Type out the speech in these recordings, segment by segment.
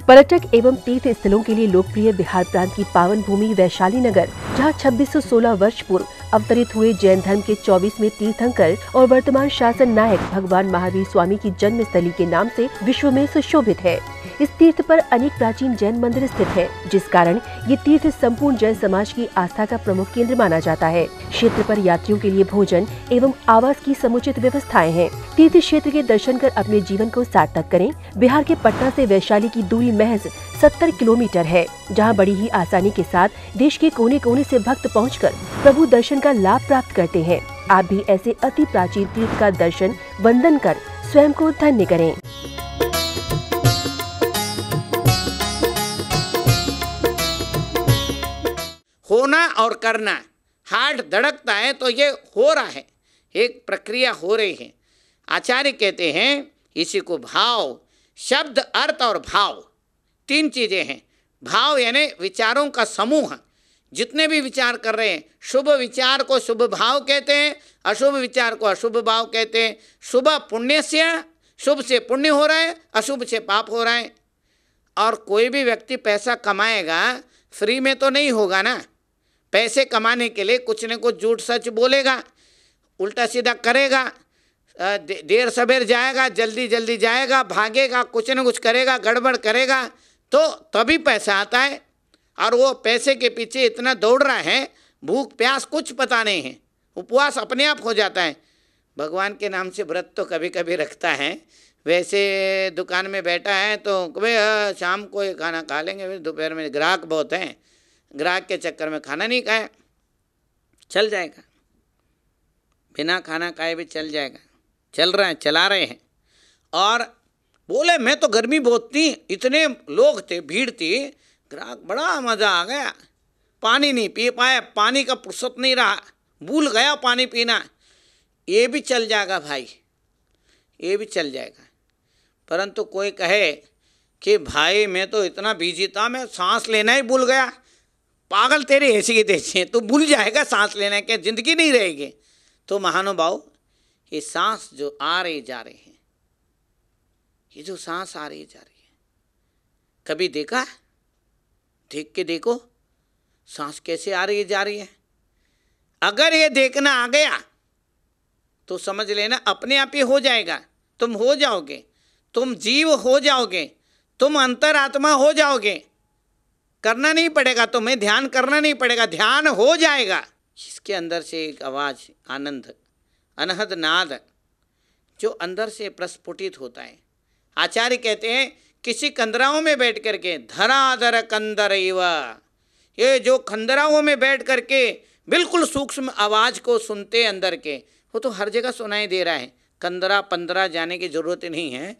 पर्यटक एवं तीर्थ स्थलों के लिए लोकप्रिय बिहार प्रांत की पावन भूमि वैशाली नगर, जहां 2616 वर्ष पूर्व अवतरित हुए जैन धर्म के 24वें तीर्थंकर और वर्तमान शासन नायक भगवान महावीर स्वामी की जन्म स्थली के नाम से विश्व में सुशोभित है। इस तीर्थ पर अनेक प्राचीन जैन मंदिर स्थित है, जिस कारण ये तीर्थ संपूर्ण जैन समाज की आस्था का प्रमुख केंद्र माना जाता है। क्षेत्र पर यात्रियों के लिए भोजन एवं आवास की समुचित व्यवस्थाएं हैं। तीर्थ क्षेत्र के दर्शन कर अपने जीवन को सार्थक करें। बिहार के पटना से वैशाली की दूरी महज 70 किलोमीटर है, जहां बड़ी ही आसानी के साथ देश के कोने कोने से भक्त पहुंचकर प्रभु दर्शन का लाभ प्राप्त करते हैं। आप भी ऐसे अति प्राचीन तीर्थ का दर्शन वंदन कर स्वयं को धन्य करें। होना और करना, हार्ट धड़कता है तो ये हो रहा है, एक प्रक्रिया हो रही है। आचार्य कहते हैं इसी को भाव, शब्द, अर्थ और भाव, तीन चीज़ें हैं। भाव यानी विचारों का समूह, जितने भी विचार कर रहे हैं, शुभ विचार को शुभ भाव कहते हैं, अशुभ विचार को अशुभ भाव कहते हैं। शुभ पुण्य से, शुभ से पुण्य हो रहा है, अशुभ से पाप हो रहा है। और कोई भी व्यक्ति पैसा कमाएगा फ्री में तो नहीं होगा ना। पैसे कमाने के लिए कुछ न कुछ झूठ सच बोलेगा, उल्टा सीधा करेगा, देर सवेर जाएगा, जल्दी जल्दी जाएगा, भागेगा, कुछ न कुछ करेगा, गड़बड़ करेगा, तो तभी पैसा आता है। और वो पैसे के पीछे इतना दौड़ रहा है, भूख प्यास कुछ पता नहीं है, उपवास अपने आप हो जाता है। भगवान के नाम से व्रत तो कभी कभी रखता है, वैसे दुकान में बैठा है तो भाई शाम को ये खाना खा लेंगे, दोपहर में ग्राहक बहुत हैं, ग्राहक के चक्कर में खाना नहीं खाया, चल जाएगा, बिना खाना खाए भी चल जाएगा, चल रहे हैं, चला रहे हैं। और बोले मैं तो गर्मी बहुत थी, इतने लोग थे, भीड़ थी, ग्राहक बड़ा मज़ा आ गया, पानी नहीं पी पाया, पानी का फुर्सत नहीं रहा, भूल गया पानी पीना। ये भी चल जाएगा भाई, ये भी चल जाएगा। परंतु कोई कहे कि भाई मैं तो इतना बिजी था, मैं सांस लेना ही भूल गया, पागल तेरे ऐसी की तैसी, तो भूल जाएगा सांस लेना, क्या जिंदगी नहीं रहेगी। तो महानुभाव, ये सांस जो आ रही जा रही है, ये जो सांस आ रही जा रही है, कभी देखा? देख के देखो सांस कैसे आ रही जा रही है। अगर ये देखना आ गया तो समझ लेना अपने आप ही हो जाएगा, तुम हो जाओगे, तुम जीव हो जाओगे, तुम अंतरात्मा हो जाओगे। करना नहीं पड़ेगा, तुम्हें ध्यान करना नहीं पड़ेगा, ध्यान हो जाएगा। इसके अंदर से एक आवाज़, आनंद, अनहद नाद जो अंदर से प्रस्फुटित होता है। आचार्य कहते हैं किसी कंदराओं में बैठ करके, धराधर कंदरैवा, ये जो खंदराओं में बैठ करके बिल्कुल सूक्ष्म आवाज़ को सुनते अंदर के, वो तो हर जगह सुनाई दे रहा है। कंदरा पंदरा जाने की ज़रूरत नहीं है,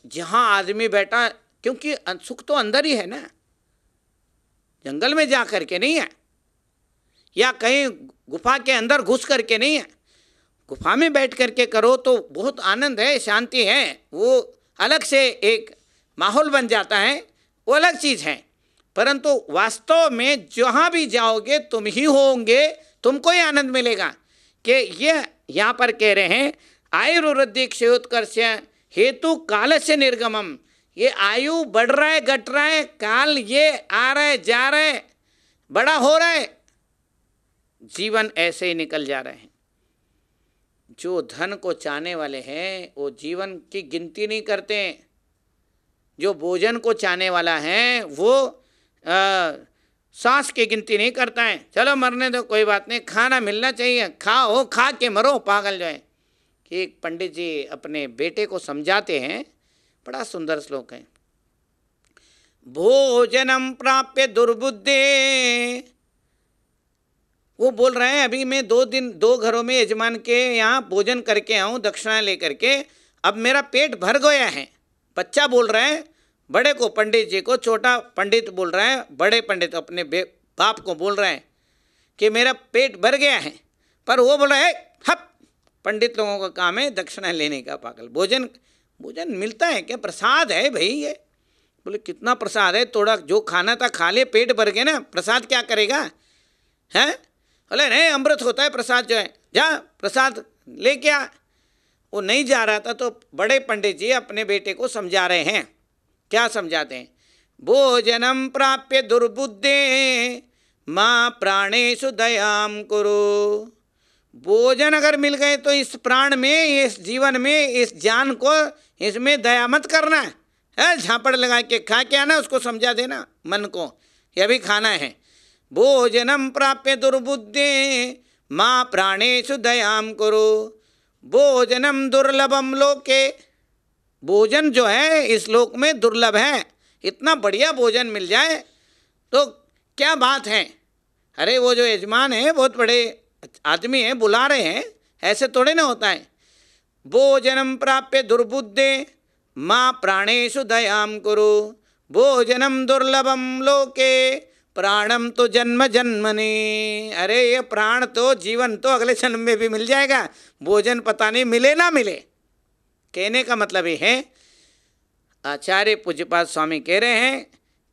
जहाँ आदमी बैठा, क्योंकि सुख तो अंदर ही है ना, जंगल में जा करके नहीं है, या कहीं गुफा के अंदर घुस करके नहीं है। गुफा में बैठ करके करो तो बहुत आनंद है, शांति है, वो अलग से एक माहौल बन जाता है, वो अलग चीज़ है। परंतु वास्तव में जहाँ भी जाओगे तुम ही होंगे, तुमको ही आनंद मिलेगा। कि ये यहाँ पर कह रहे हैं आयुर्वृद्धि क्षयोत्कर्ष हेतु काल से निर्गमम, ये आयु बढ़ रहा है, घट रहा है, काल ये आ रहा है, जा रहा है, बड़ा हो रहा है, जीवन ऐसे ही निकल जा रहे हैं। जो धन को चाहने वाले हैं वो जीवन की गिनती नहीं करते हैं। जो भोजन को चाहने वाला है वो सांस की गिनती नहीं करता है, चलो मरने दो कोई बात नहीं, खाना मिलना चाहिए, खाओ, खा के मरो, पागल जो है। कि एक पंडित जी अपने बेटे को समझाते हैं, बड़ा सुंदर श्लोक है, भोजनम प्राप्य दुर्बुद्धे, वो बोल रहे हैं अभी मैं 2 दिन 2 घरों में यजमान के यहाँ भोजन करके आऊँ दक्षिणा लेकर के, अब मेरा पेट भर गया है। बच्चा बोल रहा है बड़े को, पंडित जी को, छोटा पंडित बोल रहा है बड़े पंडित अपने बाप को बोल रहे हैं कि मेरा पेट भर गया है। पर वो बोल रहा है हप, पंडित लोगों का काम है दक्षिणा लेने का, पागल, भोजन भोजन मिलता है क्या, प्रसाद है भाई ये। बोले कितना प्रसाद है, थोड़ा जो खाना था खा ले, पेट भर गया ना, प्रसाद क्या करेगा हैं। बोले नहीं अमृत होता है प्रसाद जो है, जा प्रसाद ले क्या। वो नहीं जा रहा था तो बड़े पंडित जी अपने बेटे को समझा रहे हैं। क्या समझाते हैं, भोजनम प्राप्य दुर्बुद्धे माँ प्राणेषु दयाम कुरु। भोजन अगर मिल गए तो इस प्राण में, इस जीवन में, इस जान को, इसमें दया मत करना है। झापड़ लगा के खा के आना, उसको समझा देना मन को, यह भी खाना है। भोजनम प्राप्य दुर्बुद्धे माँ प्राणेषु दयाम कुरु। भोजनम दुर्लभम लोके। भोजन जो है इस लोक में दुर्लभ है। इतना बढ़िया भोजन मिल जाए तो क्या बात है। अरे वो जो यजमान है बहुत बड़े आदमी है, बुला रहे हैं, ऐसे थोड़े ना होता है। भोजनम प्राप्य दुर्बुद्धे माँ प्राणेषु दयाम कुरु। भोजनम दुर्लभम लोके प्राणम तो जन्म जन्मनि। अरे ये प्राण तो, जीवन तो अगले जन्म में भी मिल जाएगा, भोजन पता नहीं मिले ना मिले। कहने का मतलब ये है, आचार्य पूज्यपाद स्वामी कह रहे हैं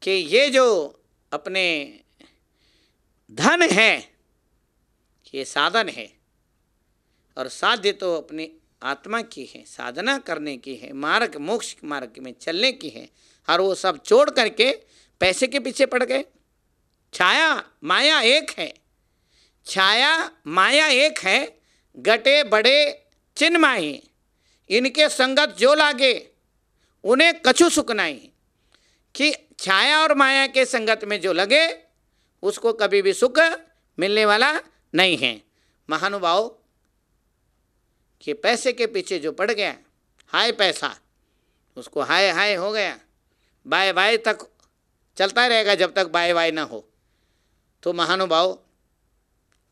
कि ये जो अपने धन है ये साधन है, और साध्य तो अपनी आत्मा की है, साधना करने की है, मार्ग मोक्ष मार्ग में चलने की है। और वो सब छोड़ करके पैसे के पीछे पड़ गए। छाया माया एक है, छाया माया एक है, गटे बड़े चिन्माही, इनके संगत जो लागे उन्हें कछु सुख नहीं। कि छाया और माया के संगत में जो लगे उसको कभी भी सुख मिलने वाला नहीं है। महानुभाव कि पैसे के पीछे जो पड़ गया, हाय पैसा, उसको हाय हाय हो गया, बाय बाय तक चलता रहेगा जब तक बाय बाय ना हो। तो महानुभाव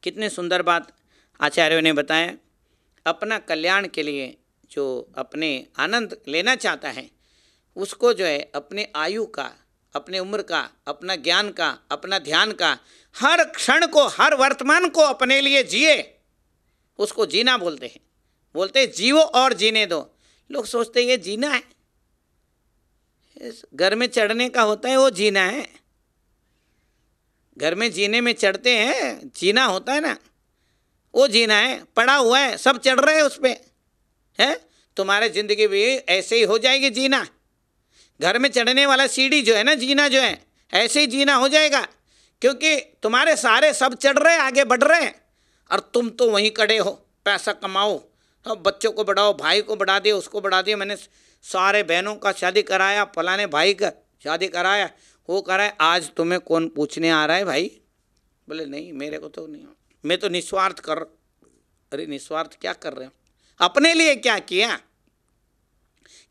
कितनी सुंदर बात आचार्यों ने बताया। अपना कल्याण के लिए जो अपने आनंद लेना चाहता है उसको जो है अपने आयु का, अपने उम्र का, अपना ज्ञान का, अपना ध्यान का, हर क्षण को, हर वर्तमान को अपने लिए जिए, उसको जीना बोलते हैं। बोलते हैं जीवो और जीने दो। लोग सोचते ये जीना है, घर में चढ़ने का होता है वो जीना है। घर में जीने में चढ़ते हैं, जीना होता है ना, वो जीना है। पड़ा हुआ है, सब चढ़ रहे हैं उस पर है। तुम्हारे जिंदगी भी ऐसे ही हो जाएगी जीना। घर में चढ़ने वाला सीढ़ी जो है ना, जीना जो है, ऐसे ही जीना हो जाएगा, क्योंकि तुम्हारे सारे सब चढ़ रहे हैं, आगे बढ़ रहे हैं, और तुम तो वहीं खड़े हो। पैसा कमाओ, अब बच्चों को बढ़ाओ, भाई को बढ़ा दिया, उसको बढ़ा दिया, मैंने सारे बहनों का शादी कराया, फलाने भाई का शादी कराया, वो कराया, आज तुम्हें कौन पूछने आ रहा है भाई? बोले नहीं, मेरे को तो नहीं, मैं तो निस्वार्थ कर। अरे निस्वार्थ क्या कर रहे हो? अपने लिए क्या किया?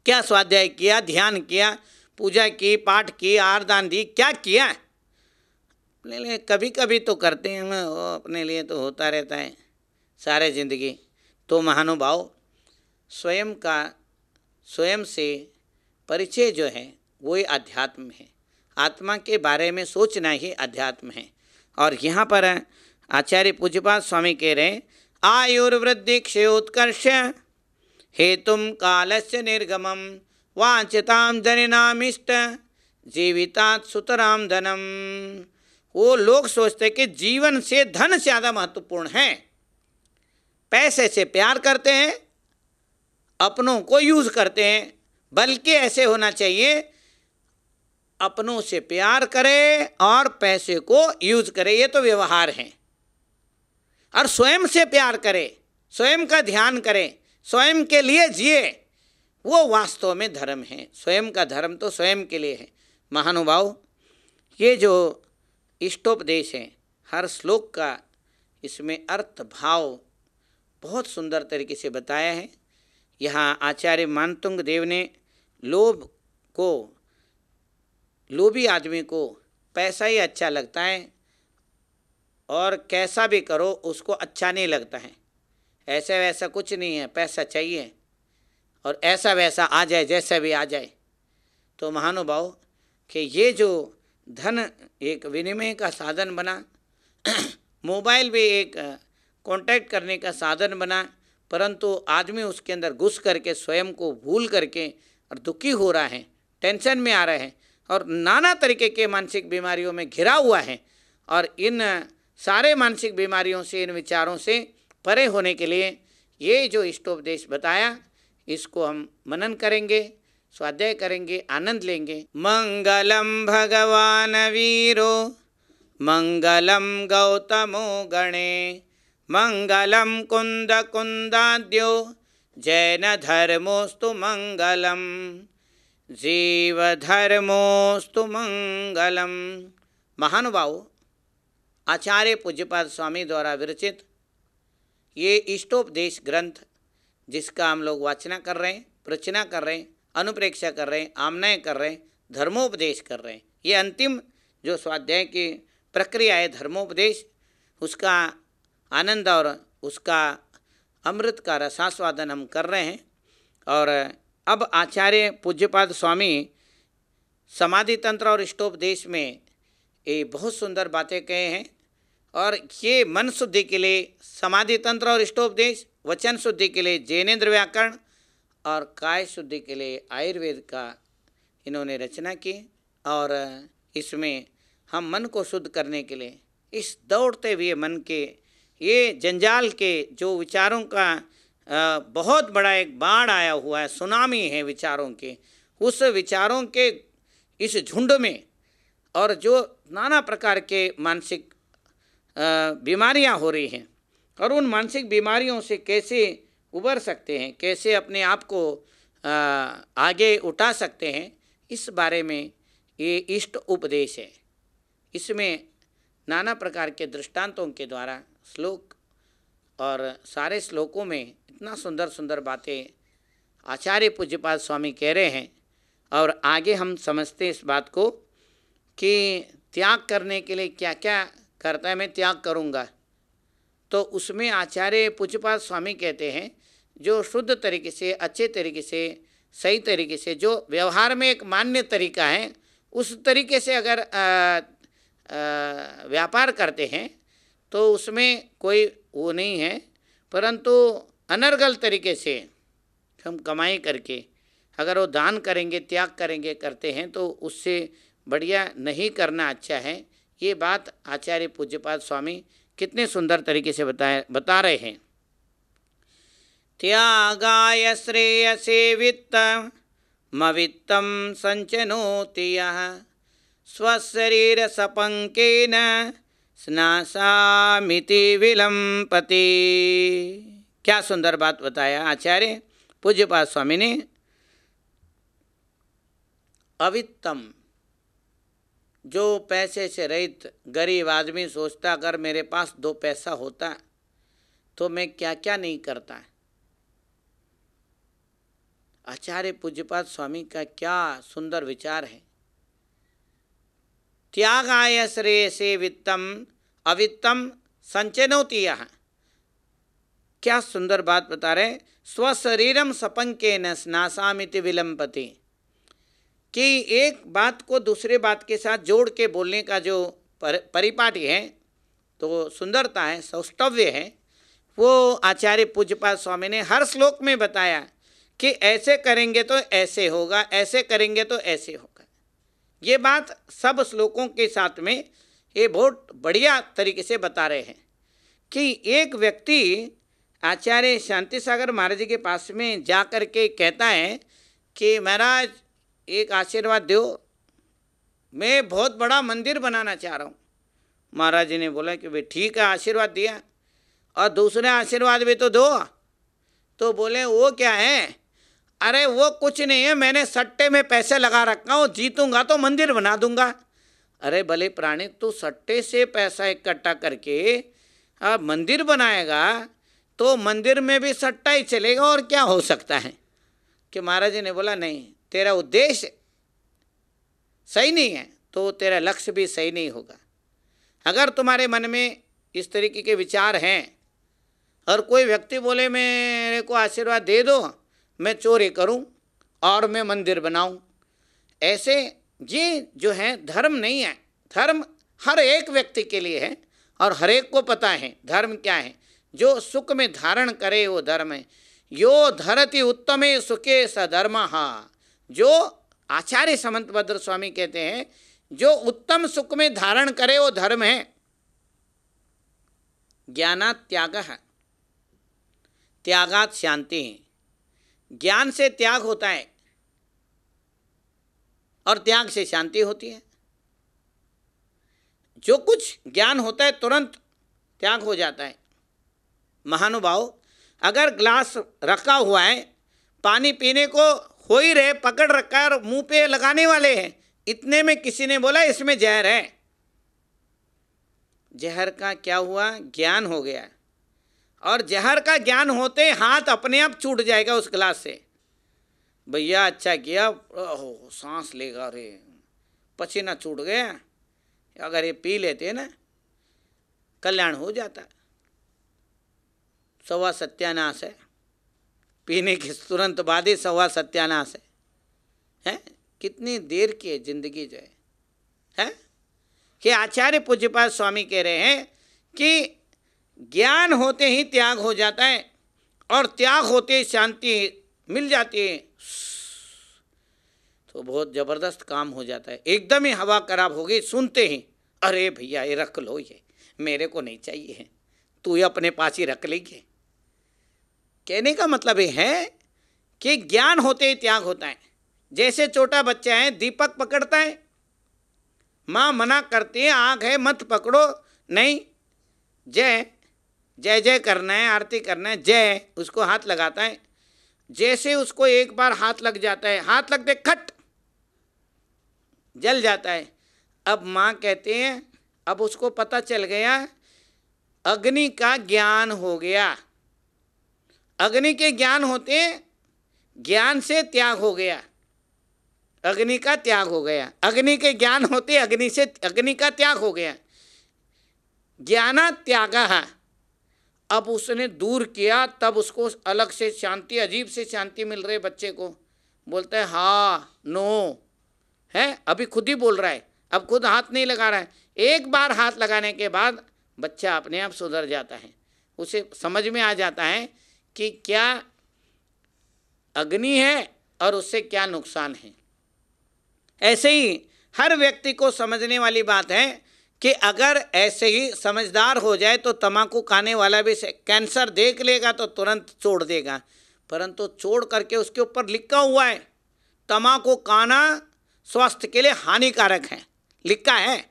क्या स्वाध्याय किया, ध्यान किया, पूजा की, पाठ की, आरदान दी, क्या किया? अपने लिए कभी कभी तो करते हैं, वो अपने लिए तो होता रहता है सारे जिंदगी। तो महानुभाव स्वयं से परिचय जो है वही अध्यात्म है। आत्मा के बारे में सोचना ही अध्यात्म है। और यहाँ पर आचार्य पूज्यपाद स्वामी कह रहे हैं, आयुर्वृद्धि क्षयोत्कर्ष हेतुम कालस्य निर्गमम वांछताम जनिनामिष्ट जीवितात् सुतराम धनम। वो लोग सोचते कि जीवन से धन ज़्यादा महत्वपूर्ण है। पैसे से प्यार करते हैं, अपनों को यूज़ करते हैं, बल्कि ऐसे होना चाहिए अपनों से प्यार करे और पैसे को यूज़ करे, ये तो व्यवहार है। और स्वयं से प्यार करे, स्वयं का ध्यान करे, स्वयं के लिए जिए, वो वास्तव में धर्म है। स्वयं का धर्म तो स्वयं के लिए है। महानुभाव ये जो इष्टोपदेश है, हर श्लोक का इसमें अर्थ भाव बहुत सुंदर तरीके से बताया है। यहाँ आचार्य मानतुंग देव ने लोभी आदमी को पैसा ही अच्छा लगता है, और कैसा भी करो उसको अच्छा नहीं लगता है। ऐसा वैसा कुछ नहीं है, पैसा चाहिए और ऐसा वैसा आ जाए, जैसा भी आ जाए। तो महानुभाव कि ये जो धन एक विनिमय का साधन बना, मोबाइल भी एक कांटेक्ट करने का साधन बना, परंतु आदमी उसके अंदर घुस करके स्वयं को भूल करके और दुखी हो रहा है, टेंशन में आ रहा है, और नाना तरीके के मानसिक बीमारियों में घिरा हुआ है। और इन सारे मानसिक बीमारियों से, इन विचारों से परे होने के लिए ये जो इष्टोपदेश बताया, इसको हम मनन करेंगे, स्वाध्याय करेंगे, आनंद लेंगे। मंगलम भगवान वीरो मंगलम गौतमो गणे मंगलम कुंद कुंदाद्यो जैन धर्मोस्तु मंगलम जीव धर्मोस्तु मंगलम। महानुभावों, आचार्य पूज्यपाद स्वामी द्वारा विरचित ये इष्टोपदेश ग्रंथ, जिसका हम लोग वाचना कर रहे हैं, प्रचना कर रहे हैं, अनुप्रेक्षा कर रहे हैं, आमनय कर रहे हैं, धर्मोपदेश कर रहे हैं, ये अंतिम जो स्वाध्याय की प्रक्रिया है धर्मोपदेश, उसका आनंद और उसका अमृत का रसास्वादन हम कर रहे हैं। और अब आचार्य पूज्यपाद स्वामी समाधि तंत्र और इष्टोपदेश में ये बहुत सुंदर बातें कहे हैं। और ये मन शुद्धि के लिए समाधि तंत्र और इष्टोपदेश, वचन शुद्धि के लिए जैनेन्द्र व्याकरण और काय शुद्धि के लिए आयुर्वेद का इन्होंने रचना की। और इसमें हम मन को शुद्ध करने के लिए इस दौड़ते हुए मन के ये जंजाल के जो विचारों का बहुत बड़ा एक बाढ़ आया हुआ है, सुनामी है विचारों के, उस विचारों के इस झुंड में और जो नाना प्रकार के मानसिक बीमारियां हो रही हैं और उन मानसिक बीमारियों से कैसे उबर सकते हैं, कैसे अपने आप को आगे उठा सकते हैं, इस बारे में ये इष्ट उपदेश है। इसमें नाना प्रकार के दृष्टांतों के द्वारा श्लोक और सारे श्लोकों में इतना सुंदर सुंदर बातें आचार्य पूज्यपाद स्वामी कह रहे हैं। और आगे हम समझते इस बात को कि त्याग करने के लिए क्या क्या करता है, मैं त्याग करूँगा। तो उसमें आचार्य पूज्यपाद स्वामी कहते हैं जो शुद्ध तरीके से, अच्छे तरीके से, सही तरीके से, जो व्यवहार में एक मान्य तरीका है, उस तरीके से अगर व्यापार करते हैं तो उसमें कोई वो नहीं है। परंतु अनर्गल तरीके से हम कमाई करके अगर वो दान करेंगे, त्याग करेंगे, करते हैं तो उससे बढ़िया नहीं करना अच्छा है। ये बात आचार्य पूज्यपाद स्वामी कितने सुंदर तरीके से बता रहे हैं। त्यागाय श्रेयसे वित्तमवित्तं संचनोति यः स्वशरीर सपंकेन स्नासामिति विलंपति। क्या सुंदर बात बताया आचार्य पूज्यपाद स्वामी ने। अवित्तम, जो पैसे से रहित गरीब आदमी सोचता अगर मेरे पास 2 पैसा होता तो मैं क्या क्या नहीं करता। आचार्य पूज्यपाद स्वामी का क्या सुंदर विचार है। त्यागाय श्रेयसे वित्तम अवित्तम संचनोति यः। क्या सुंदर बात बता रहे। स्वशरीरम सपंकेन स्नासामिति विलंपति, कि एक बात को दूसरे बात के साथ जोड़ के बोलने का जो परिपाटी है, तो सुंदरता है, सौष्ठव्य है, वो आचार्य पूज्यपाद स्वामी ने हर श्लोक में बताया कि ऐसे करेंगे तो ऐसे होगा, ऐसे करेंगे तो ऐसे होगा। ये बात सब श्लोकों के साथ में ये बहुत बढ़िया तरीके से बता रहे हैं कि एक व्यक्ति आचार्य शांति सागर महाराज जी के पास में जा कर के कहता है कि महाराज एक आशीर्वाद दो, मैं बहुत बड़ा मंदिर बनाना चाह रहा हूँ। महाराज जी ने बोला कि भाई ठीक है, आशीर्वाद दिया, और दूसरे आशीर्वाद भी तो दो। तो बोले वो क्या है। अरे वो कुछ नहीं है, मैंने सट्टे में पैसे लगा रखा हूँ, जीतूंगा तो मंदिर बना दूंगा। अरे भले प्राणी, तू सट्टे से पैसा इकट्ठा करके अब मंदिर बनाएगा तो मंदिर में भी सट्टा ही चलेगा, और क्या हो सकता है। कि महाराज जी ने बोला नहीं, तेरा उद्देश्य सही नहीं है तो तेरा लक्ष्य भी सही नहीं होगा। अगर तुम्हारे मन में इस तरीके के विचार हैं और कोई व्यक्ति बोले मेरे को आशीर्वाद दे दो, मैं चोरी करूं और मैं मंदिर बनाऊं, ऐसे ये जो है धर्म नहीं है। धर्म हर एक व्यक्ति के लिए है और हर एक को पता है धर्म क्या है। जो सुख में धारण करे वो धर्म है। यो धरति उत्तमे सुखे स धर्मः। जो आचार्य समंतभद्र स्वामी कहते हैं जो उत्तम सुख में धारण करे वो धर्म है। ज्ञानात् त्यागः, त्यागात् शांति। ज्ञान से त्याग होता है, और त्याग से शांति होती है। जो कुछ ज्ञान होता है तुरंत त्याग हो जाता है। महानुभाव, अगर ग्लास रखा हुआ है, पानी पीने को हो ही रहे, पकड़ रखा है और मुंह पे लगाने वाले हैं, इतने में किसी ने बोला इसमें जहर है। जहर का क्या हुआ? ज्ञान हो गया। और जहर का ज्ञान होते हाथ अपने आप छूट जाएगा उस गिलास से। भैया अच्छा किया, ओह सांस लेगा, रे पसीना छूट गया। अगर ये पी लेते ना, कल्याण हो जाता। सवा सत्यानाश है, पीने के तुरंत बाद ही सवा सत्यानाश है। कितनी देर की है जिंदगी जो है। कि आचार्य पूज्यपाद स्वामी कह रहे हैं कि ज्ञान होते ही त्याग हो जाता है और त्याग होते ही शांति मिल जाती है, तो बहुत जबरदस्त काम हो जाता है। एकदम ही हवा खराब हो गई, सुनते ही अरे भैया ये रख लो, ये मेरे को नहीं चाहिए है, तू ये अपने पास ही रख लेंगे। कहने का मतलब ये है कि ज्ञान होते ही त्याग होता है। जैसे छोटा बच्चा है, दीपक पकड़ता है, माँ मना करती है आँख है मत पकड़ो, नहीं जय जय जय करना है, आरती करना है, जय, उसको हाथ लगाता है। जैसे उसको एक बार हाथ लग जाता है, हाथ लगते खट जल जाता है। अब माँ कहते हैं, अब उसको पता चल गया अग्नि का ज्ञान हो गया। अग्नि के ज्ञान होते ज्ञान से त्याग हो गया, अग्नि का त्याग हो गया। अग्नि के ज्ञान होते अग्नि से अग्नि का त्याग हो गया। ज्ञाना त्यागः, अब उसने दूर किया, तब उसको अलग से शांति, अजीब से शांति मिल रही है। बच्चे को बोलता है हाँ नो है, अभी खुद ही बोल रहा है, अब खुद हाथ नहीं लगा रहा है। एक बार हाथ लगाने के बाद बच्चा अपने आप सुधर जाता है, उसे समझ में आ जाता है कि क्या अग्नि है और उससे क्या नुकसान है। ऐसे ही हर व्यक्ति को समझने वाली बात है कि अगर ऐसे ही समझदार हो जाए तो तम्बाकू खाने वाला भी कैंसर देख लेगा तो तुरंत छोड़ देगा, परंतु छोड़ करके उसके ऊपर लिखा हुआ है तम्बाकू खाना स्वास्थ्य के लिए हानिकारक है, लिखा है।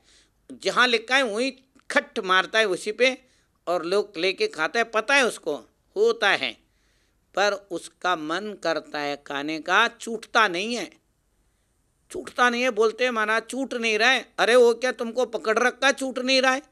जहाँ लिखा है वहीं खट मारता है उसी पे और लोग लेके खाता है, पता है उसको होता है, पर उसका मन करता है खाने का, छूटता नहीं है। छूटता नहीं है, बोलते हैं महाराज छूट नहीं रहा है। अरे वो क्या तुमको पकड़ रखा है, छूट नहीं रहा है।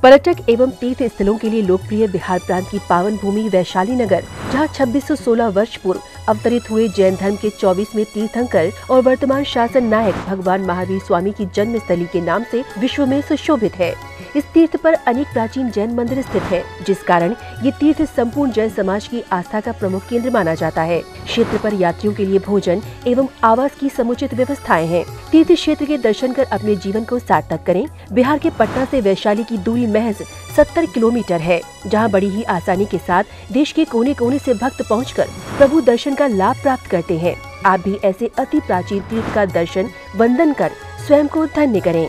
पर्यटक एवं तीर्थ स्थलों के लिए लोकप्रिय बिहार प्रांत की पावन भूमि वैशाली नगर, जहां 2616 वर्ष पूर्व अवतरित हुए जैन धर्म के 24वें तीर्थंकर और वर्तमान शासन नायक भगवान महावीर स्वामी की जन्म स्थली के नाम से विश्व में सुशोभित है। इस तीर्थ पर अनेक प्राचीन जैन मंदिर स्थित है, जिस कारण ये तीर्थ संपूर्ण जैन समाज की आस्था का प्रमुख केंद्र माना जाता है। क्षेत्र पर यात्रियों के लिए भोजन एवं आवास की समुचित व्यवस्थाएं हैं। तीर्थ क्षेत्र के दर्शन कर अपने जीवन को सार्थक करें। बिहार के पटना से वैशाली की दूरी महज 70 किलोमीटर है, जहां बड़ी ही आसानी के साथ देश के कोने कोने से भक्त पहुंचकर प्रभु दर्शन का लाभ प्राप्त करते हैं। आप भी ऐसे अति प्राचीन तीर्थ का दर्शन वंदन कर स्वयं को धन्य करें।